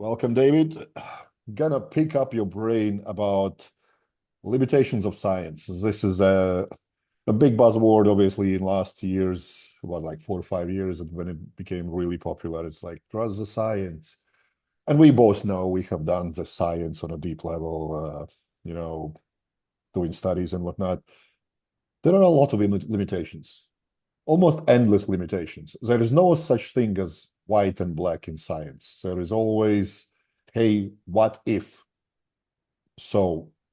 Welcome, David. Gonna pick up your brain about limitations of science. This is a big buzzword, obviously, in last years, what, like 4 or 5 years, and when it became really popular, it's like, trust the science. And we both know we have done the science on a deep level, doing studies and whatnot. There are a lot of limitations, almost endless limitations. There is no such thing as white and black in science. There is always, hey, what if?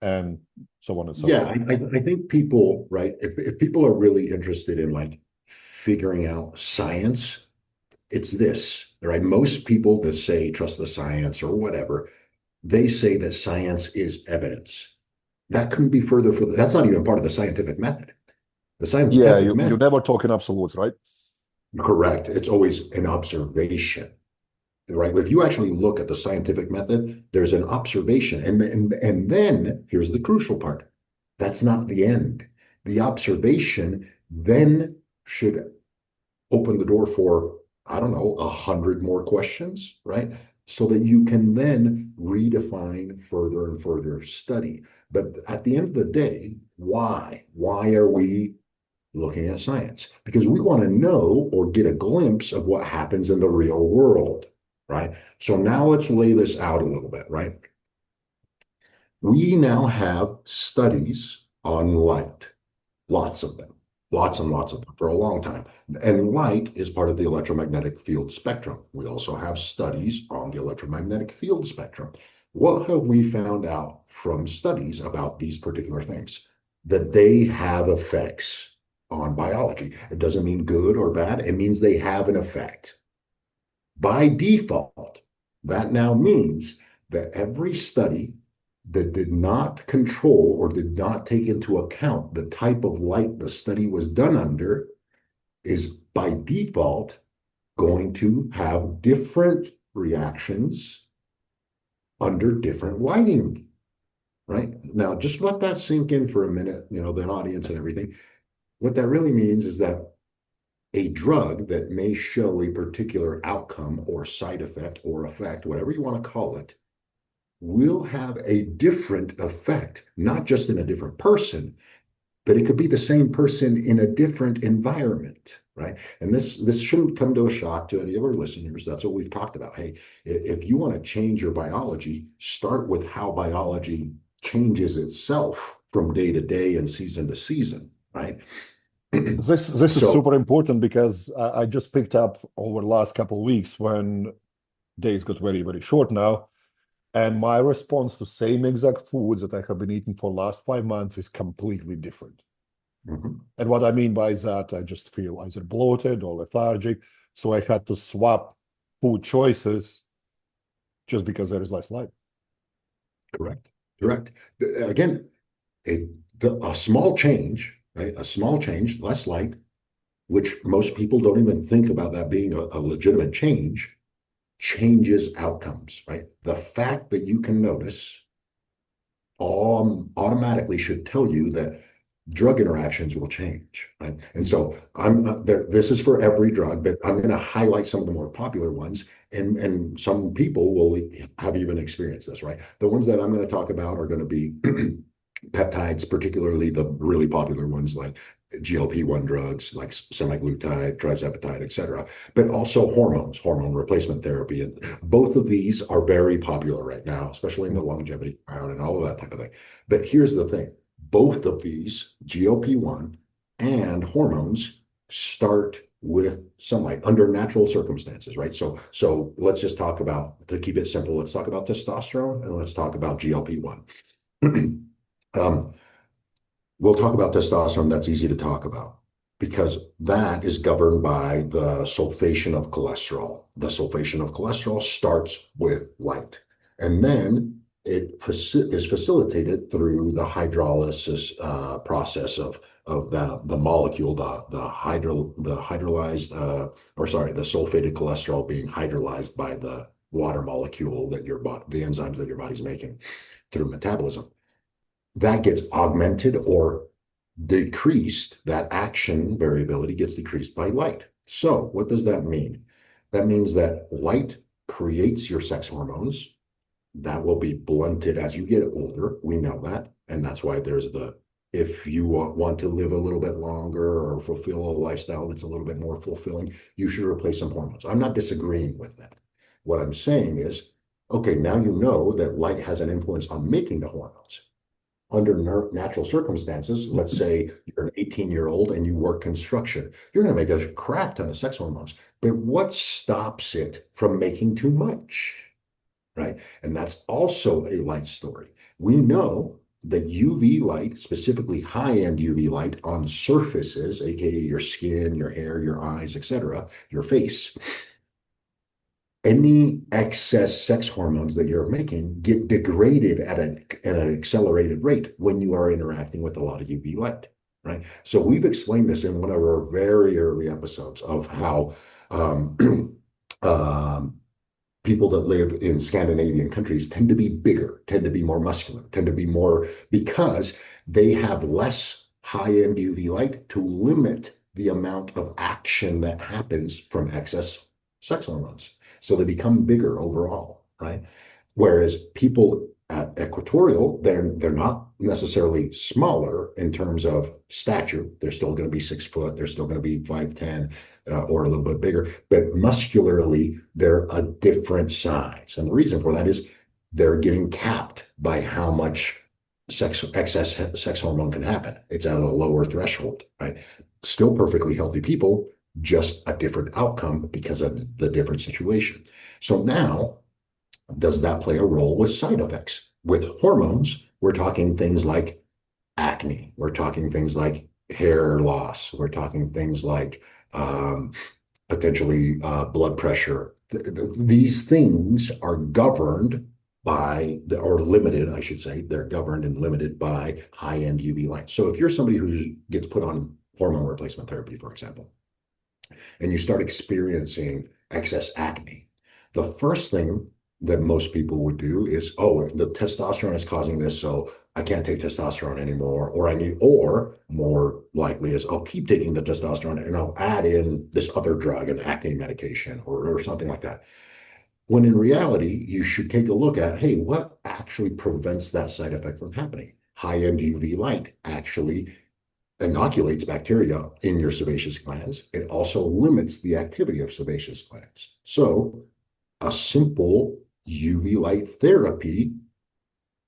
And so on and so Yeah, forth. I think people, right? If people are really interested in like figuring out science, it's this, right? Most people that say trust the science or whatever, they say that science is evidence. That couldn't be further for that's not even part of the scientific method. The Yeah, scientific you method, never talk in absolutes, right? correct. It's always an observation, right? If you actually look at the scientific method, there's an observation. And then here's the crucial part. That's not the end. The observation then should open the door for, I don't know, 100 more questions, right? So that you can then redefine further and further study. But at the end of the day, why? Why are we looking at science? Because we want to know or get a glimpse of what happens in the real world, right? So now let's lay this out a little bit, right? We now have studies on light, lots of them, lots and lots of them for a long time. And light is part of the electromagnetic field spectrum. We also have studies on the electromagnetic field spectrum. What have we found out from studies about these particular things? That they have effects on biology. It doesn't mean good or bad, it means they have an effect. By default, that now means that every study that did not control or did not take into account the type of light the study was done under is by default going to have different reactions under different lighting, right? Now, just let that sink in for a minute, the audience and everything. What that really means is that a drug that may show a particular outcome or side effect or effect, whatever you want to call it, will have a different effect, not just in a different person, but it could be the same person in a different environment, right? And this shouldn't come to a shock to any of our listeners. That's what we've talked about. Hey, if you want to change your biology, start with how biology changes itself from day to day and season to season, right? This is So super important because I just picked up over the last couple of weeks when days got very, very short now. And my response to same exact foods that I have been eating for last 5 months is completely different. mhm. And what I mean by that, I just feel either bloated or lethargic. So I had to swap food choices just because there is less light. Correct. Correct. Again, a, a small change, right? A small change, less light, which most people don't even think about that being a legitimate change, changes outcomes, right? The fact that you can notice automatically should tell you that drug interactions will change, right? And so I'm there. This is for every drug, but I'm going to highlight some of the more popular ones, and some people will have even experienced this, right? The ones that I'm going to talk about are going to be peptides, particularly the really popular ones like GLP-1 drugs like semaglutide, tirzepatide, et cetera, but also hormones, hormone replacement therapy. And both of these are very popular right now, especially in the longevity round and all of that type of thing. But here's the thing. Both of these, GLP-1 and hormones, start with sunlight under natural circumstances, right? So let's just talk about, to keep it simple, let's talk about testosterone and let's talk about GLP-1. um, we'll talk about testosterone. That's easy to talk about because that is governed by the sulfation of cholesterol. The sulfation of cholesterol starts with light, and then it is facilitated through the hydrolysis process of the molecule, the hydrolyzed or sorry, the sulfated cholesterol being hydrolyzed by the water molecule that the enzymes that your body's making through metabolism. That gets augmented or decreased, that action variability gets decreased by light. So what does that mean? That means that light creates your sex hormones. That will be blunted as you get older. We know that. And that's why there's if you want to live a little bit longer or fulfill a lifestyle that's a little bit more fulfilling, you should replace some hormones. I'm not disagreeing with that. What I'm saying is, okay, now you know that light has an influence on making the hormones. Under natural circumstances, let's say you're an 18-year-old and you work construction, you're going to make a crap ton of sex hormones. But what stops it from making too much? Right? And that's also a light story. We know that UV light, specifically high-end UV light on surfaces, aka your skin, your hair, your eyes, etc., your face, any excess sex hormones that you're making get degraded at an accelerated rate when you are interacting with a lot of UV light, right? So we've explained this in one of our very early episodes of how people that live in Scandinavian countries tend to be bigger, tend to be more muscular, tend to be more because they have less high-end UV light to limit the amount of action that happens from excess sex hormones. So they become bigger overall, right? Whereas people at equatorial, they're not necessarily smaller in terms of stature. They're still going to be 6 foot. They're still going to be 5'10", or a little bit bigger. But muscularly, they're a different size. And the reason for that is they're getting capped by how much excess sex hormone can happen. It's at a lower threshold, right? Still perfectly healthy people, just a different outcome because of the different situation. So now, does that play a role with side effects? With hormones, we're talking things like acne. We're talking things like hair loss. We're talking things like potentially blood pressure. These things are governed by, or limited, I should say, they're governed and limited by high-end UV light. So if you're somebody who gets put on hormone replacement therapy, for example, and you start experiencing excess acne, the first thing that most people would do is, oh, the testosterone is causing this, so I can't take testosterone anymore, or more likely is I'll keep taking the testosterone and I'll add in this other drug, an acne medication or something like that. When in reality, you should take a look at, hey, what actually prevents that side effect from happening? High-end UV light actually inoculates bacteria in your sebaceous glands. It also limits the activity of sebaceous glands. So a simple UV light therapy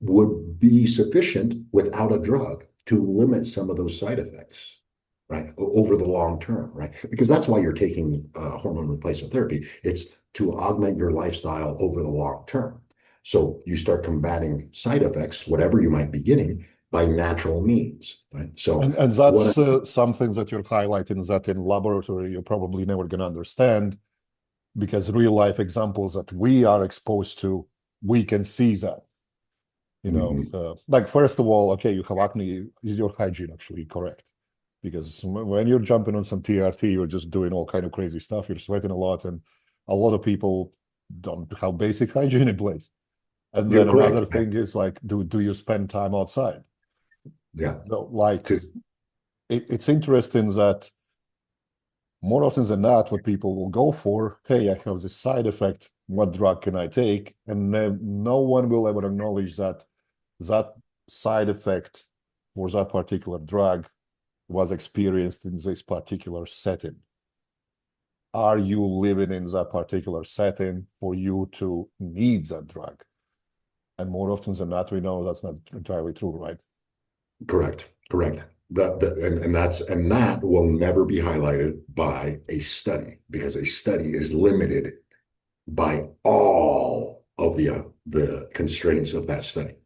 would be sufficient without a drug to limit some of those side effects, right? Over the long term, right? Because that's why you're taking hormone replacement therapy. It's to augment your lifestyle over the long term. So you start combating side effects, whatever you might be getting, by natural means, right? So And that's some things that you're highlighting that in laboratory you're probably never going to understand, because real life examples that we are exposed to, we can see that. Like, first of all, okay, you have acne. Is your hygiene actually correct? Because when you're jumping on some TRT, you're just doing all kind of crazy stuff. You're sweating a lot, and a lot of people don't have basic hygiene in place. And You're then another correct. thing is like, do you spend time outside? Yeah. No, like it's interesting that more often than not, what people will go for, hey, I have this side effect. What drug can I take? And then no one will ever acknowledge that that side effect for that particular drug was experienced in this particular setting. Are you living in that particular setting for you to need that drug? And more often than not, we know that's not entirely true, right? Correct. Correct. And that will never be highlighted by a study, because a study is limited by all of the constraints of that study.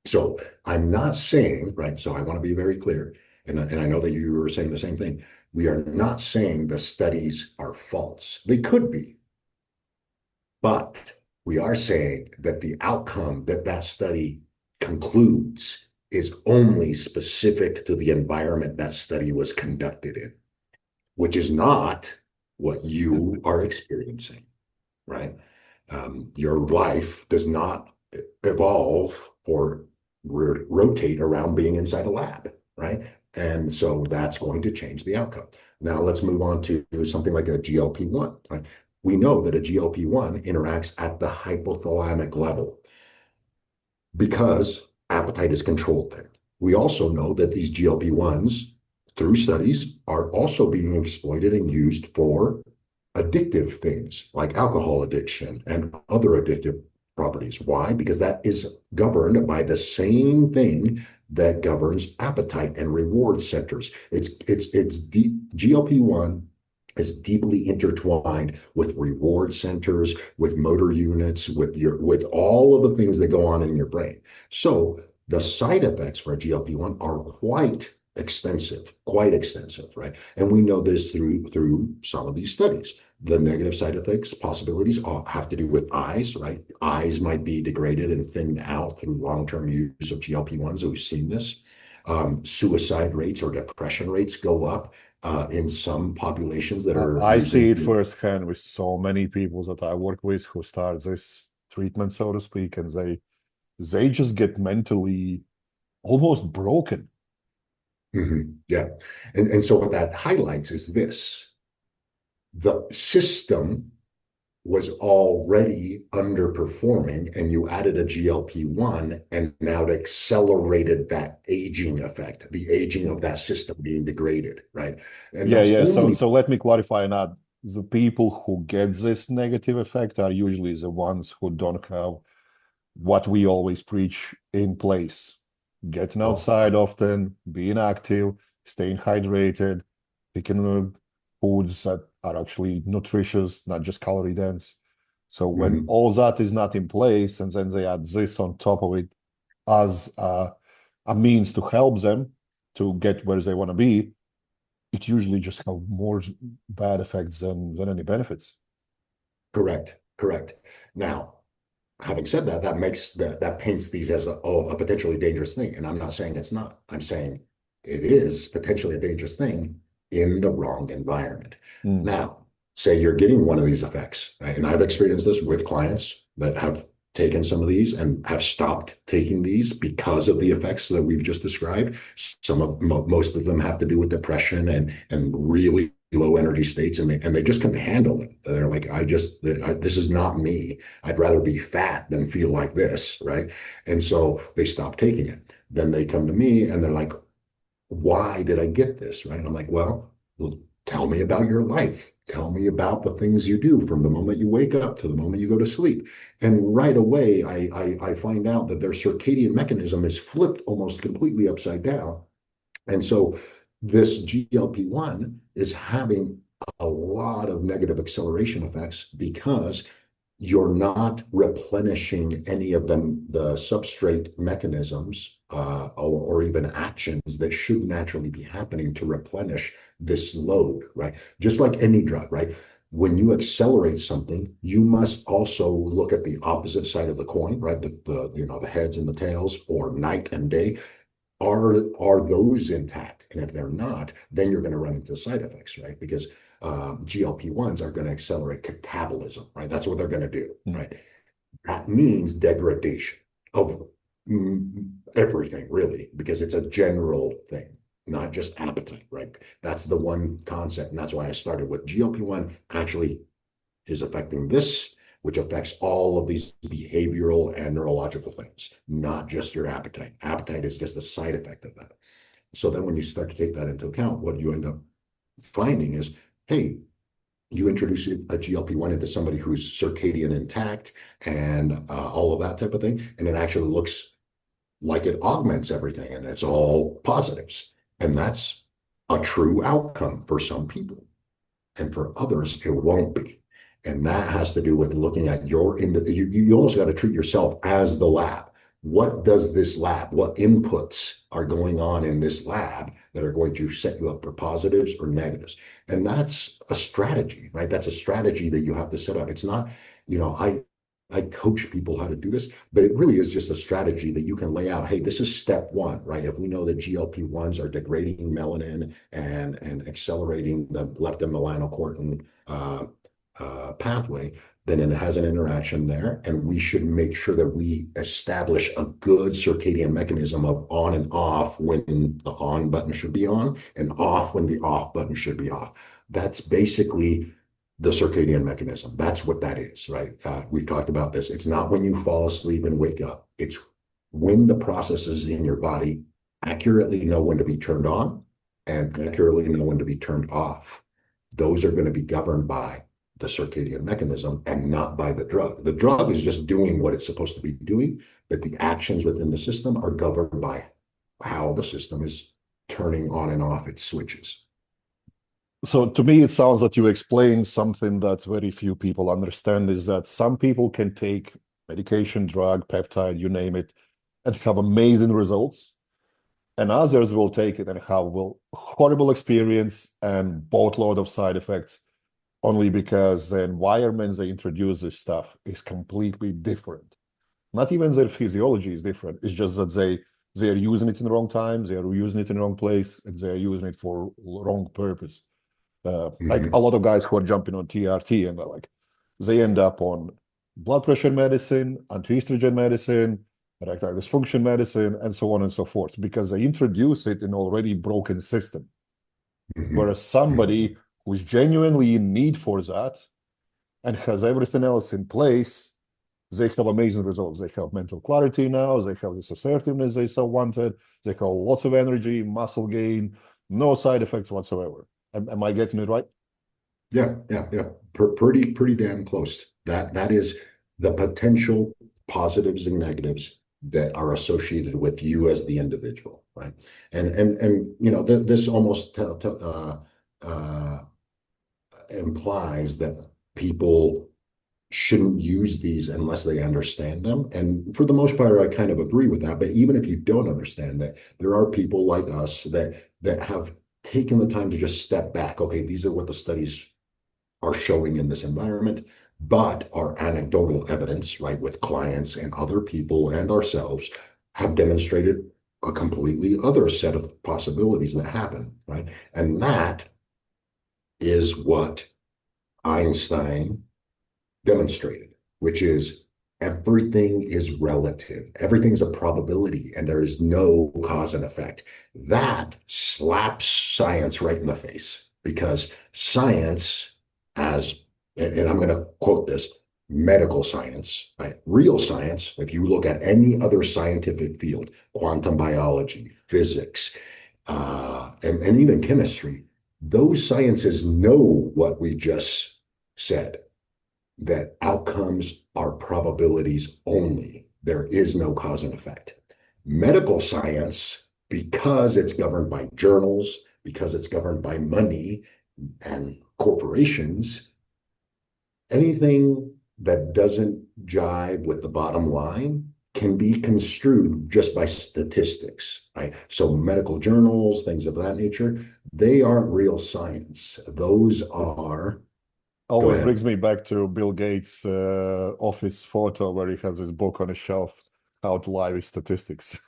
So I'm not saying, right? So I want to be very clear, and I know that you were saying the same thing. We are not saying the studies are false. They could be, but we are saying that the outcome that that study concludes is only specific to the environment that study was conducted in, which is not what you are experiencing, right? Your life does not evolve or rotate around being inside a lab, right? And so that's going to change the outcome. Now let's move on to something like a GLP-1, right? we know that a GLP-1 interacts at the hypothalamic level because appetite is controlled there. We also know that these GLP-1s, through studies, are also being exploited and used for addictive things like alcohol addiction and other addictive properties. Why? Because that is governed by the same thing that governs appetite and reward centers. It's deep. GLP-1 is deeply intertwined with reward centers, with motor units, with all of the things that go on in your brain. So the side effects for a GLP-1 are quite extensive, right? And we know this through some of these studies. The negative side effects, possibilities have to do with eyes, right? Eyes might be degraded and thinned out through long-term use of GLP-1s. We've seen this. Suicide rates or depression rates go up in some populations that are I see it using. firsthand with so many people that I work with who start this treatment, so to speak, and they just get mentally almost broken. Yeah. And so what that highlights is this: the system was already underperforming, and you added a GLP-1, and now it accelerated that aging effect, the aging of that system being degraded, right? And Yeah, that's yeah. only So let me clarify that the people who get this negative effect are usually the ones who don't have what we always preach in place. Getting oh, outside often, being active, staying hydrated, picking foods that are actually nutritious, not just calorie dense. So when mhm, all that is not in place, and then they add this on top of it as a means to help them to get where they want to be, it usually just have more bad effects than any benefits. correct. Now, having said that, that paints these as a potentially dangerous thing. And I'm not saying it's not. I'm saying it is potentially a dangerous thing in the wrong environment. Mm. Now, say you're getting one of these effects, right? And I've experienced this with clients that have taken some of these and have stopped taking these because of the effects that we've just described. Most of them have to do with depression and really low energy states, and they just can't handle it. They're like, this is not me. I'd rather be fat than feel like this, right? And so they stop taking it. Then they come to me and they're like, why did I get this? Right? And I'm like, well, tell me about your life. Tell me about the things you do from the moment you wake up to the moment you go to sleep. And right away, I find out that their circadian mechanism is flipped almost completely upside down. And so this GLP-1 is having a lot of negative acceleration effects because you're not replenishing any of the substrate mechanisms or even actions that should naturally be happening to replenish this load, right? Just like any drug, right? When you accelerate something, you must also look at the opposite side of the coin, right? The heads and the tails, or night and day. Are those intact? And if they're not, then you're going to run into side effects, right? Because GLP-1s are going to accelerate catabolism, right? That's what they're going to do, Mm. right? That means degradation of everything, really, because it's a general thing, not just appetite, right? That's the one concept. And that's why I started with GLP-1 actually is affecting this, which affects all of these behavioral and neurological things, not just your appetite. Appetite is just a side effect of that. So then when you start to take that into account, what you end up finding is, hey, you introduce a GLP-1 into somebody who's circadian intact and all of that type of thing, and it actually looks like it augments everything and it's all positives. And that's a true outcome for some people. And for others, it won't be. And that has to do with looking at you almost got to treat yourself as the lab. What does this lab, what inputs are going on in this lab that are going to set you up for positives or negatives? And that's a strategy, right? That's a strategy that you have to set up. It's not, I coach people how to do this, but it really is just a strategy that you can lay out. Hey, this is step one, right? If we know that GLP-1s are degrading melanin and accelerating the leptin-melanocortin pathway, then it has an interaction there. And we should make sure that we establish a good circadian mechanism of on and off when the on button should be on and off when the off button should be off. That's basically the circadian mechanism. That's what that is, right? We've talked about this. It's not when you fall asleep and wake up. It's when the processes in your body accurately know when to be turned on and accurately know when to be turned off. Those are going to be governed by the circadian mechanism and not by the drug. The drug is just doing what it's supposed to be doing, but the actions within the system are governed by how the system is turning on and off its switches. So to me, it sounds that you explained something that very few people understand is that some people can take medication, drug, peptide, you name it, and have amazing results. And others will take it and have horrible experience and boatload of side effects only because the environment they introduce this stuff is completely different. Not even their physiology is different. It's just that they are using it in the wrong time, they are using it in the wrong place, and they are using it for wrong purpose. Like a lot of guys who are jumping on TRT and they end up on blood pressure medicine, anti-estrogen medicine, erectile dysfunction medicine, and so on and so forth, because they introduce it in already broken system. Whereas somebody who's genuinely in need for that and has everything else in place, they have amazing results. They have mental clarity now. They have this assertiveness they so wanted. They have lots of energy, muscle gain, no side effects whatsoever. Am I getting it right? Yeah. Pretty damn close. That is the potential positives and negatives that are associated with you as the individual, right? And this almost implies that people shouldn't use these unless they understand them. And for the most part, I kind of agree with that. But even if you don't understand that, there are people like us that have taken the time to just step back. Okay, these are what the studies are showing in this environment, but our anecdotal evidence, right, with clients and other people and ourselves have demonstrated a completely other set of possibilities that happen, right? And that is what Einstein demonstrated, which is everything is relative. Everything's a probability, and there is no cause and effect. That slaps science right in the face because science, as, and I'm going to quote this, medical science, right? Real science, if you look at any other scientific field, quantum biology, physics, and even chemistry, those sciences know what we just said, that outcomes are probabilities only. There is no cause and effect. Medical science, because it's governed by journals, because it's governed by money and corporations, anything that doesn't jive with the bottom line can be construed just by statistics, right? So medical journals, things of that nature, they aren't real science. Those are, go Always ahead. brings me back to Bill Gates' office photo where he has his book on his shelf, How to Lie with Statistics.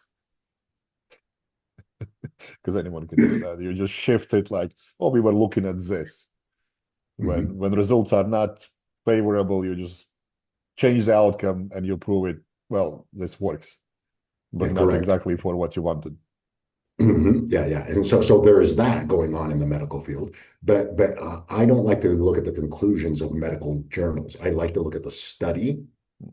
Because anyone can do that. You just shift it like, oh, we were looking at this. When results are not favorable, you just change the outcome and you prove it, well, this works, but Yeah, not correct. exactly for what you wanted. Yeah. And so there is that going on in the medical field, but I don't like to look at the conclusions of medical journals. I like to look at the study,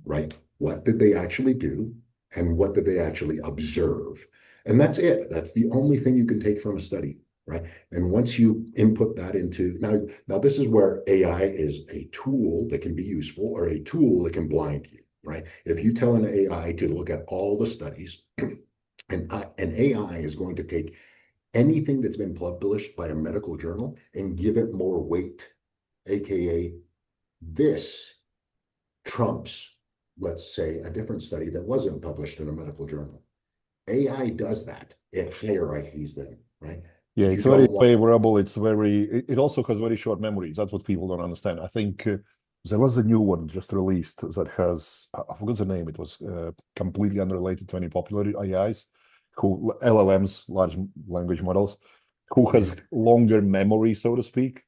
right? What did they actually do, and what did they actually observe? And that's it. That's the only thing you can take from a study, right? And once you input that into now this is where AI is a tool that can be useful or a tool that can blind you, right? If you tell an AI to look at all the studies. And AI is going to take anything that's been published by a medical journal and give it more weight, AKA this trumps, let's say, a different study that wasn't published in a medical journal. AI does that. It hierarchies them, right? Yeah, You it's very don't want, favorable. It also has very short memories. That's what people don't understand. I think there was a new one just released that has, I forgot the name. It was completely unrelated to any popular AIs, who LLMs, large language models, who has longer memory, so to speak.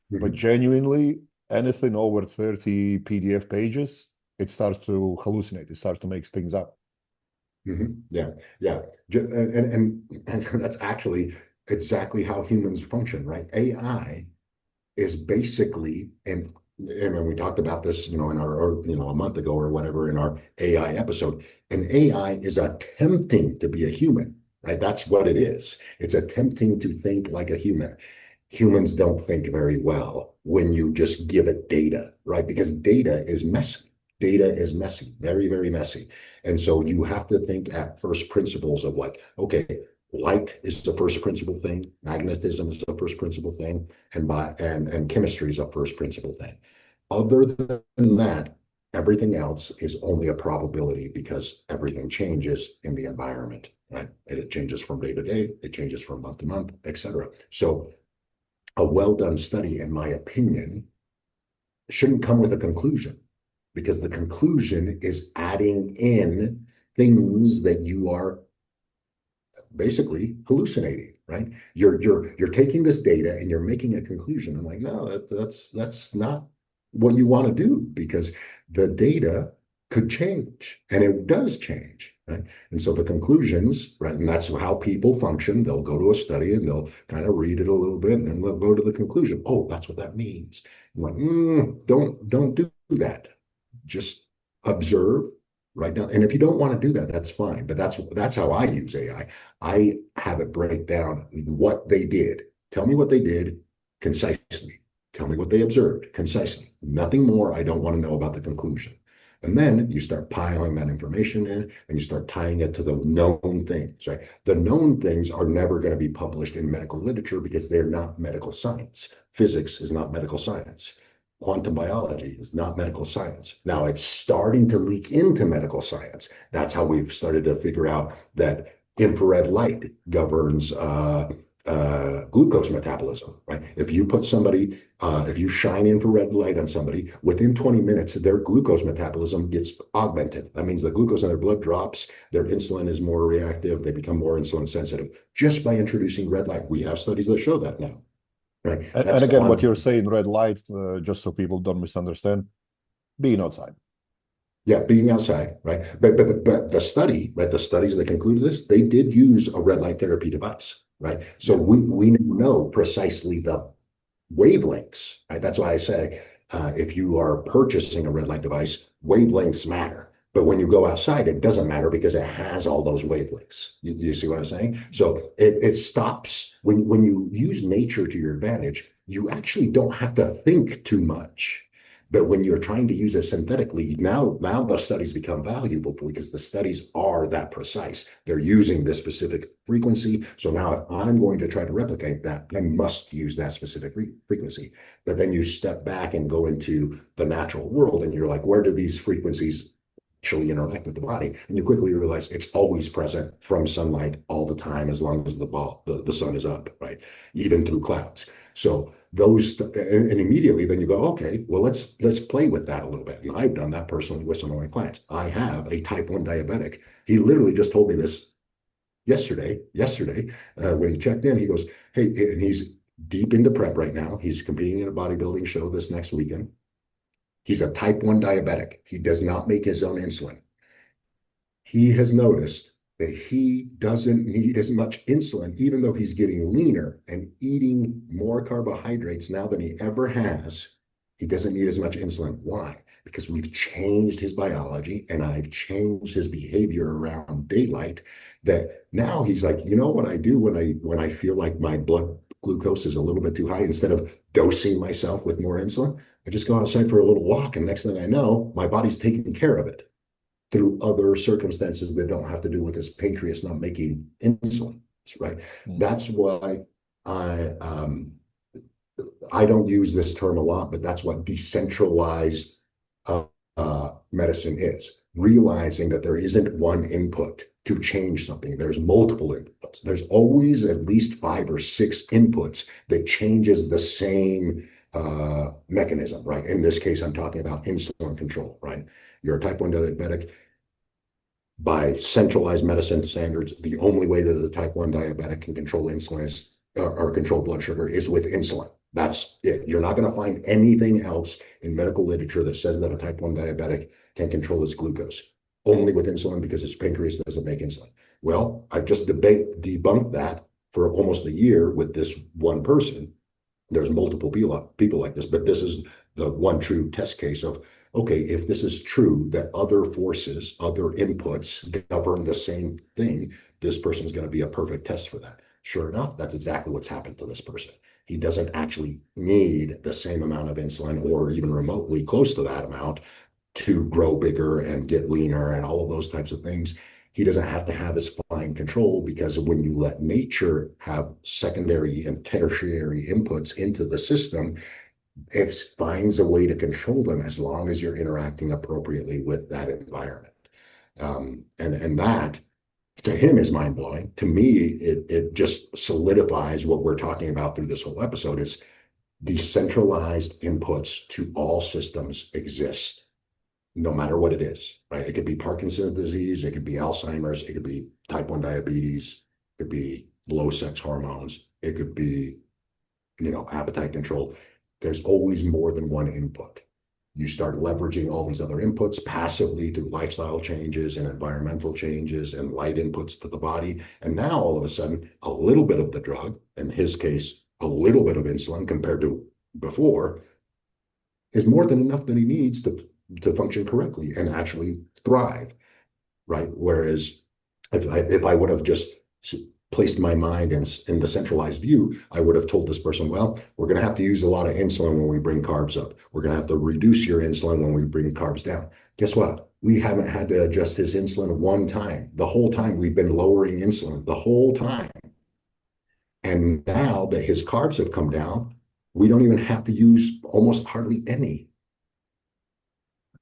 But Mhm, genuinely, anything over 30 PDF pages, it starts to hallucinate. It starts to make things up. yeah. And that's actually exactly how humans function, right? AI is basically, and when we talked about this, in our, a month ago or whatever in our AI episode, an AI is attempting to be a human, right? That's what it is. It's attempting to think like a human. Humans don't think very well when you just give it data, right? Because data is messy. Data is messy, very, very messy. And so you have to think at first principles of like, okay, light is the first principle thing, magnetism is the first principle thing, and chemistry is a first principle thing. Other than that, everything else is only a probability because everything changes in the environment, right? And it changes from day to day, it changes from month to month, etc. So a well-done study, in my opinion, shouldn't come with a conclusion because the conclusion is adding in things that you are basically hallucinating, right? You're taking this data and you're making a conclusion. I'm like, no, that's not what you want to do because the data could change and it does change, right? And so the conclusions, right? And that's how people function. They'll go to a study and they'll kind of read it a little bit and then they'll go to the conclusion. Oh, that's what that means. I'm like, don't do that. Just observe, write down. And if you don't want to do that, that's fine. But that's how I use AI. I have it break down what they did. Tell me what they did concisely. Tell me what they observed concisely. Nothing more. I don't want to know about the conclusion. And then you start piling that information in and you start tying it to the known things, right? The known things are never going to be published in medical literature because they're not medical science. Physics is not medical science. Quantum biology is not medical science. Now it's starting to leak into medical science. That's how we've started to figure out that infrared light governs glucose metabolism, right? If you put somebody, if you shine infrared light on somebody, within 20 minutes, their glucose metabolism gets augmented. That means the glucose in their blood drops, their insulin is more reactive, they become more insulin sensitive just by introducing red light. We have studies that show that now, right? And again, what you're saying, red light, just so people don't misunderstand, being outside. Yeah, being outside, right? But the study, right? The studies that concluded this, they did use a red light therapy device, right? So we know precisely the wavelengths, right? That's why I say if you are purchasing a red light device, wavelengths matter. But when you go outside, it doesn't matter because it has all those wavelengths. You see what I'm saying? So it stops when you use nature to your advantage, you actually don't have to think too much. But when you're trying to use it synthetically, now the studies become valuable because the studies are that precise. They're using this specific frequency. So now if I'm going to try to replicate that, I must use that specific frequency. But then you step back and go into the natural world and you're like, where do these frequencies actually interact with the body? And you quickly realize it's always present from sunlight all the time, as long as the sun is up, right? Even through clouds. So those, and immediately then you go, okay, well, let's play with that a little bit. And I've done that personally with some of my clients. I have a type 1 diabetic. He literally just told me this yesterday, when he checked in, he goes, hey, and he's deep into prep right now. He's competing in a bodybuilding show this next weekend. He's a type 1 diabetic. He does not make his own insulin. He has noticed that he doesn't need as much insulin, even though he's getting leaner and eating more carbohydrates now than he ever has. He doesn't need as much insulin. Why? Because we've changed his biology and I've changed his behavior around daylight, that now he's like, you know what I do when I feel like my blood glucose is a little bit too high, instead of dosing myself with more insulin, I just go outside for a little walk, and next thing I know, my body's taking care of it through other circumstances that don't have to do with his pancreas not making insulin, right? That's why I don't use this term a lot, but that's what decentralized medicine is. Realizing that there isn't one input to change something. There's multiple inputs. There's always at least 5 or 6 inputs that changes the same mechanism, right? In this case, I'm talking about insulin control, right? You're a type 1 diabetic. By centralized medicine standards, the only way that the type 1 diabetic can control insulin is, or control blood sugar, is with insulin. That's it. You're not going to find anything else in medical literature that says that a type 1 diabetic can control his glucose. Only with insulin, because his pancreas doesn't make insulin. Well, I've just debunked that for almost a year with this one person. There's multiple people like this, but this is the one true test case of, okay, if this is true that other forces, other inputs govern the same thing, this person is going to be a perfect test for that. Sure enough, that's exactly what's happened to this person. He doesn't actually need the same amount of insulin or even remotely close to that amount to grow bigger and get leaner and all of those types of things. He doesn't have to have his fine control, because when you let nature have secondary and tertiary inputs into the system, it finds a way to control them as long as you're interacting appropriately with that environment. And that to him is mind blowing. To me, it just solidifies what we're talking about through this whole episode is decentralized inputs to all systems exist, no matter what it is, right? It could be Parkinson's disease, it could be Alzheimer's, it could be type 1 diabetes, it could be low sex hormones, it could be, appetite control. There's always more than one input. You start leveraging all these other inputs passively through lifestyle changes and environmental changes and light inputs to the body. And now all of a sudden, a little bit of the drug, in his case, a little bit of insulin compared to before, is more than enough that he needs to function correctly and actually thrive, right? Whereas if I would have just placed my mind in the centralized view, I would have told this person, well, we're going to have to use a lot of insulin when we bring carbs up. We're going to have to reduce your insulin when we bring carbs down. Guess what? We haven't had to adjust his insulin one time. The whole time we've been lowering insulin, the whole time. And now that his carbs have come down, we don't even have to use almost hardly any.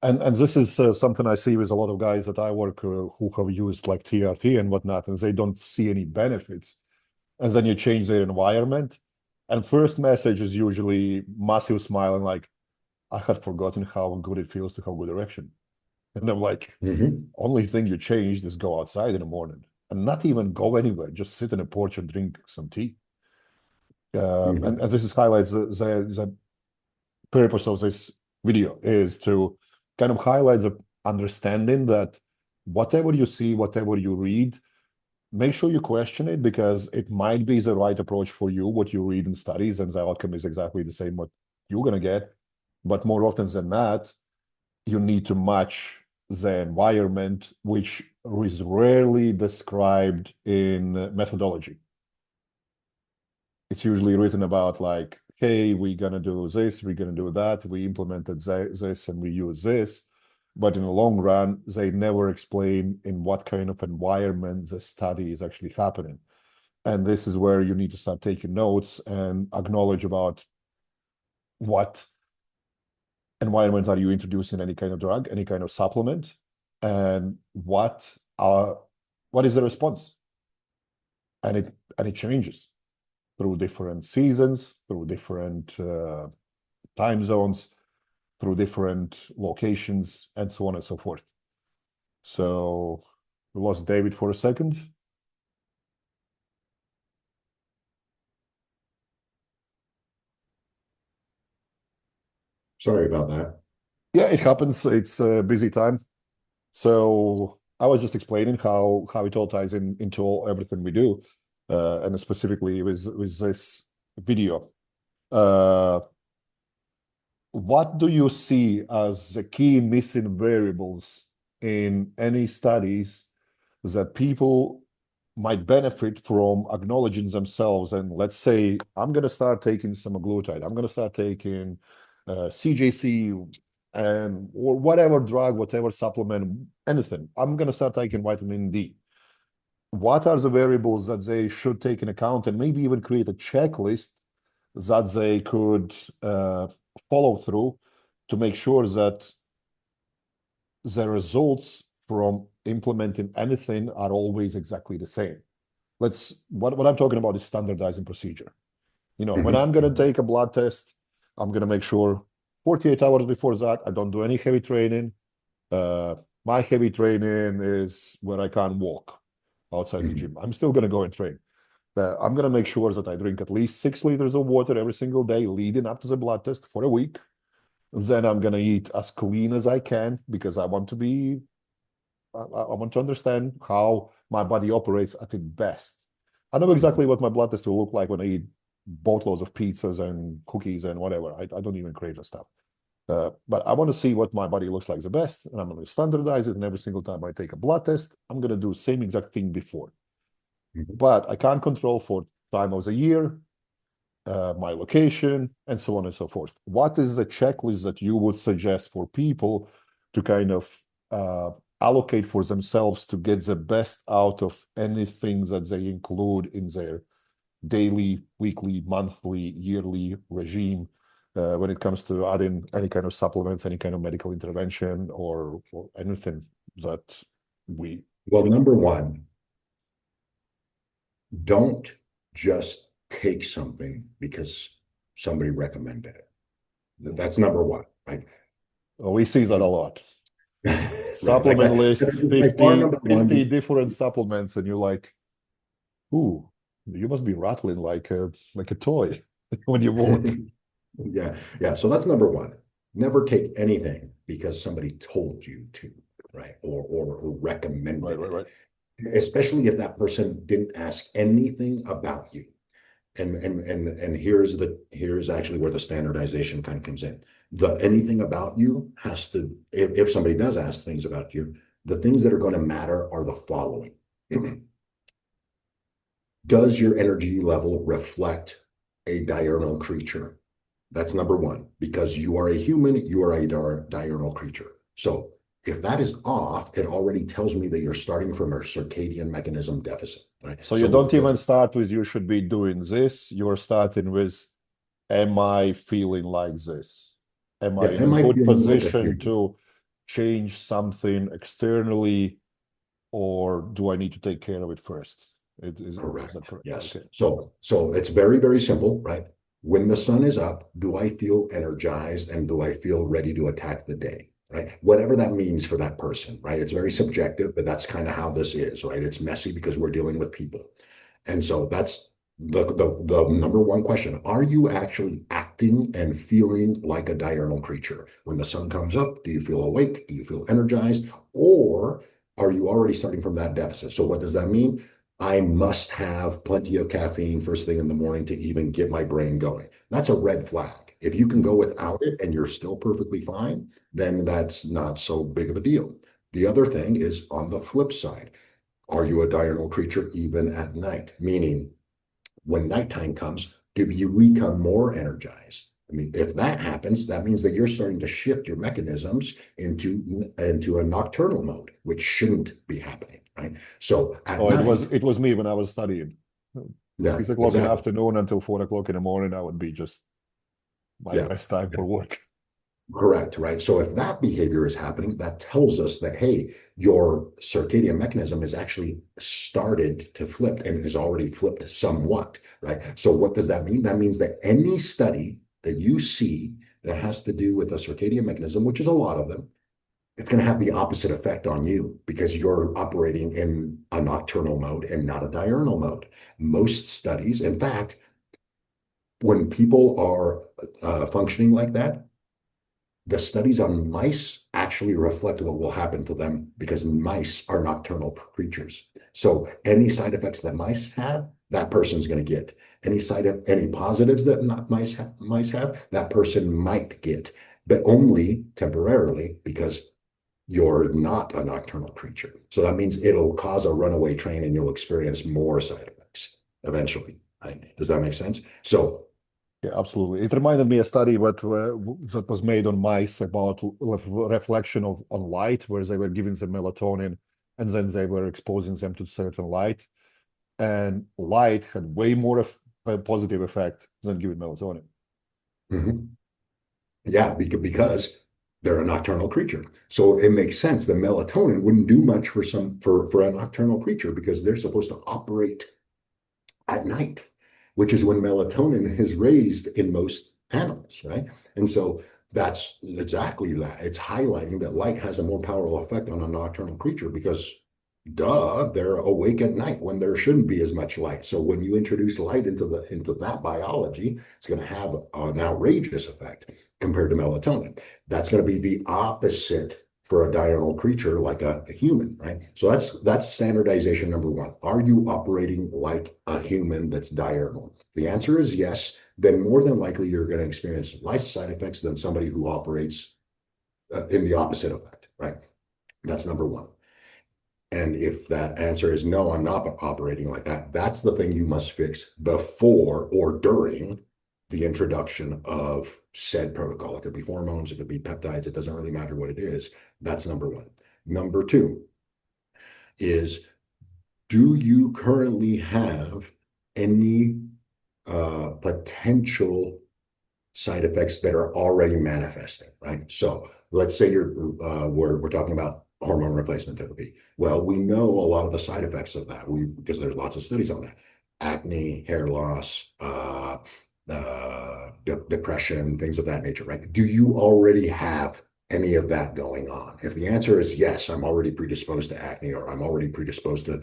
And this is something I see with a lot of guys that I work who have used like TRT and whatnot, and they don't see any benefits. And then you change their environment, and first message is usually massive smile and like, I had forgotten how good it feels to have good erection. And I'm like, only thing you changed is go outside in the morning and not even go anywhere, just sit in a porch and drink some tea. And this is highlights the purpose of this video is to kind of highlight the understanding that whatever you see, whatever you read, make sure you question it, because it might be the right approach for you, what you read in studies, and the outcome is exactly the same what you're going to get. But more often than not, you need to match the environment, which is rarely described in methodology. It's usually written about like, hey, we're going to do this, we're going to do that, we implemented this, and we use this. But in the long run, they never explain in what kind of environment the study is actually happening. And this is where you need to start taking notes and acknowledge about what environment are you introducing any kind of drug, any kind of supplement, and what is the response. And it changes through different seasons, through different time zones, through different locations, and so on and so forth. So we lost David for a second. Sorry about that. Yeah, it happens. It's a busy time. So I was just explaining how it all ties into everything we do, and specifically with this video. What do you see as the key missing variables in any studies that people might benefit from acknowledging themselves? And let's say I'm going to start taking semaglutide, I'm going to start taking CJC or whatever drug, whatever supplement, anything. I'm going to start taking vitamin D. What are the variables that they should take in account, and maybe even create a checklist that they could follow through to make sure that the results from implementing anything are always exactly the same? What I'm talking about is standardizing procedure. When I'm going to take a blood test, I'm going to make sure 48 hours before that, I don't do any heavy training. My heavy training is where I can't walk outside the gym. I'm still going to go and train. I'm going to make sure that I drink at least 6 liters of water every single day leading up to the blood test for a week. Then I'm going to eat as clean as I can, because I want to understand how my body operates at its best. I know exactly what my blood test will look like when I eat boatloads of pizzas and cookies and whatever. I don't even crave the stuff. But I want to see what my body looks like the best, and I'm going to standardize it. And every single time I take a blood test, I'm going to do the same exact thing before. Mhm. But I can't control for time of the year, my location, and so on and so forth. What is the checklist that you would suggest for people to kind of allocate for themselves to get the best out of anything that they include in their daily, weekly, monthly, yearly regime when it comes to adding any kind of supplements, any kind of medical intervention, or anything that we... Well, number one, don't just take something because somebody recommended it. That's number one, right? We see that a lot. Right. Like Supplement list, that's by far 50, number 50 one. different supplements, and you're like, ooh, you must be rattling like a toy when you walk. Yeah, yeah. So that's number one. Never take anything because somebody told you to, right? Or Right, recommended right, right. it, especially if that person didn't ask anything about you. And here's actually where the standardization kind of comes in. The anything about you has to, if somebody does ask things about you, the things that are going to matter are the following. Does your energy level reflect a diurnal creature? That's number one, because you are a human, you are a diurnal creature. So if that is off, it already tells me that you're starting from a circadian mechanism deficit, right? So you So don't even start with you should be doing this. You're starting with, am I feeling like this? Am I yeah, in a am I good feeling like a position human? to change something externally, or do I need to take care of it first? Is that Correct. correct? Yes. Okay. So it's very, very simple, right? When the sun is up, do I feel energized and do I feel ready to attack the day? Right? Whatever that means for that person, right? It's very subjective, but that's kind of how this is, right? It's messy because we're dealing with people. And so that's the number one question. Are you actually acting and feeling like a diurnal creature? When the sun comes up, do you feel awake? Do you feel energized? Or are you already starting from that deficit? So what does that mean? I must have plenty of caffeine first thing in the morning to even get my brain going. That's a red flag. If you can go without it and you're still perfectly fine, then that's not so big of a deal. The other thing is on the flip side, are you a diurnal creature even at night? Meaning, when nighttime comes, do you become more energized? I mean, if that happens, that means that you're starting to shift your mechanisms into a nocturnal mode, which shouldn't be happening, right? So at Oh, it was night, it was me when I was studying. yeah, 6 o'clock in the exactly. afternoon until 4 o'clock in the morning, that would be just my Yeah. best time for work. Correct, right? So if that behavior is happening, that tells us that, hey, your circadian mechanism is actually started to flip and is already flipped somewhat, right? So what does that mean? That means that any study that you see that has to do with a circadian mechanism, which is a lot of them, it's going to have the opposite effect on you because you're operating in a nocturnal mode and not a diurnal mode. Most studies, in fact, when people are functioning like that, the studies on mice actually reflect what will happen to them because mice are nocturnal creatures. So any side effects that mice have, that person's going to get. Any positives that mice have, that person might get, but only temporarily because you're not a nocturnal creature. So that means it'll cause a runaway train and you'll experience more side effects eventually. Right? Does that make sense? So Yeah, absolutely. It reminded me a study that was made on mice about reflection of on light, where they were giving them melatonin and then they were exposing them to certain light, and light had way more a positive effect than giving melatonin. mhm. Yeah, because they're a nocturnal creature. So it makes sense that melatonin wouldn't do much for a nocturnal creature because they're supposed to operate at night, which is when melatonin is raised in most animals, right? And so that's exactly that. It's highlighting that light has a more powerful effect on a nocturnal creature because duh, they're awake at night when there shouldn't be as much light. So when you introduce light into that biology, it's going to have an outrageous effect compared to melatonin. That's going to be the opposite for a diurnal creature like a human, right? So that's standardization number one. Are you operating like a human that's diurnal? The answer is yes. Then more than likely you're going to experience less side effects than somebody who operates in the opposite effect, right? That's number one. And if that answer is no, I'm not operating like that, that's the thing you must fix before or during the introduction of said protocol. It could be hormones, it could be peptides, it doesn't really matter what it is. That's number one. Number two is, do you currently have any potential side effects that are already manifesting, right? So let's say we're talking about hormone replacement therapy. Well, we know a lot of the side effects of that because there's lots of studies on that. Acne, hair loss, depression, things of that nature, right? Do you already have any of that going on? If the answer is yes, I'm already predisposed to acne, or I'm already predisposed to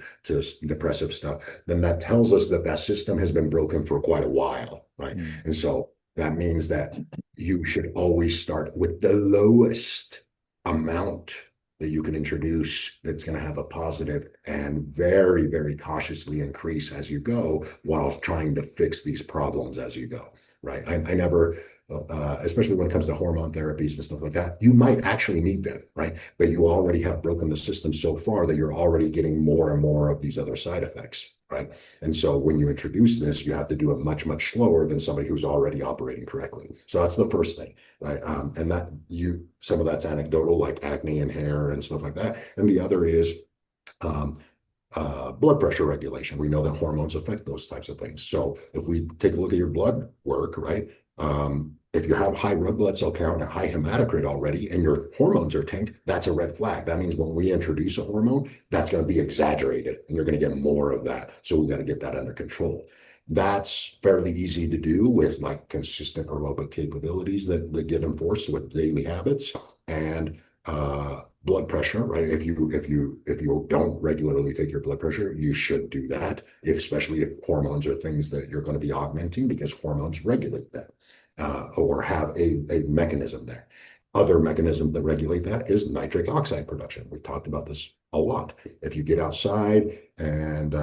depressive stuff, then that tells us that system has been broken for quite a while, right? And so that means that you should always start with the lowest amount that you can introduce that's going to have a positive, and very, very cautiously increase as you go while trying to fix these problems as you go, right? I never, especially when it comes to hormone therapies and stuff like that, you might actually need them, right? But you already have broken the system so far that you're already getting more and more of these other side effects, right? And so when you introduce this, you have to do it much, much slower than somebody who's already operating correctly. So that's the first thing, right? And some of that's anecdotal, like acne and hair and stuff like that. And the other is blood pressure regulation. We know that hormones affect those types of things. So if we take a look at your blood work, right? If you have high red blood cell count and high hematocrit already, and your hormones are tanked, that's a red flag. That means when we introduce a hormone, that's going to be exaggerated, and you're going to get more of that. So we got to get that under control. That's fairly easy to do with like consistent aerobic capabilities that get enforced with daily habits, and blood pressure, right? If you don't regularly take your blood pressure, you should do that, especially if hormones are things that you're going to be augmenting, because hormones regulate that. Or have a mechanism there. Other mechanism that regulate that is nitric oxide production. We've talked about this a lot. If you get outside and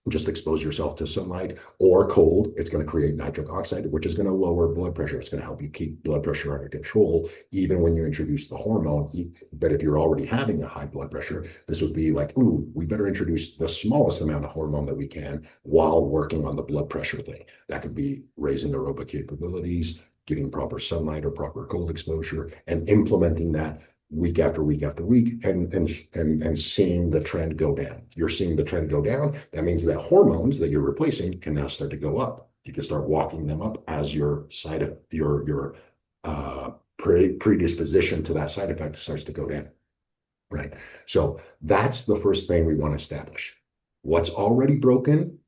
just expose yourself to sunlight or cold, it's going to create nitric oxide, which is going to lower blood pressure. It's going to help you keep blood pressure under control, even when you introduce the hormone. But if you're already having a high blood pressure, this would be like, ooh, we better introduce the smallest amount of hormone that we can while working on the blood pressure thing. That could be raising aerobic capabilities, getting proper sunlight or proper cold exposure, and implementing that week after week after week, and seeing the trend go down. You're seeing the trend go down. That means that hormones that you're replacing can now start to go up. You can start walking them up as your predisposition to that side effect starts to go down, right? So that's the first thing we want to establish. What's already broken,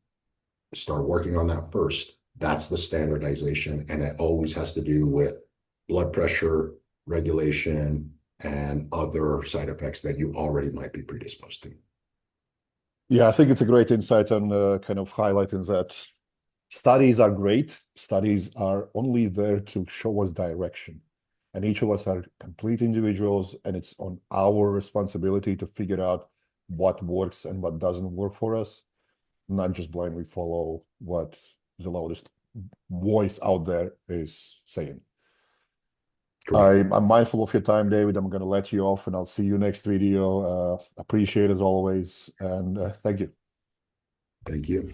start working on that first. That's the standardization, and it always has to do with blood pressure regulation and other side effects that you already might be predisposed to. Yeah, I think it's a great insight on kind of highlighting that studies are great. Studies are only there to show us direction. And each of us are complete individuals, and it's on our responsibility to figure out what works and what doesn't work for us, not just blindly follow what the loudest voice out there is saying. I'm mindful of your time, David. I'm going to let you off, and I'll see you next video. Appreciate it as always, and thank you. Thank you.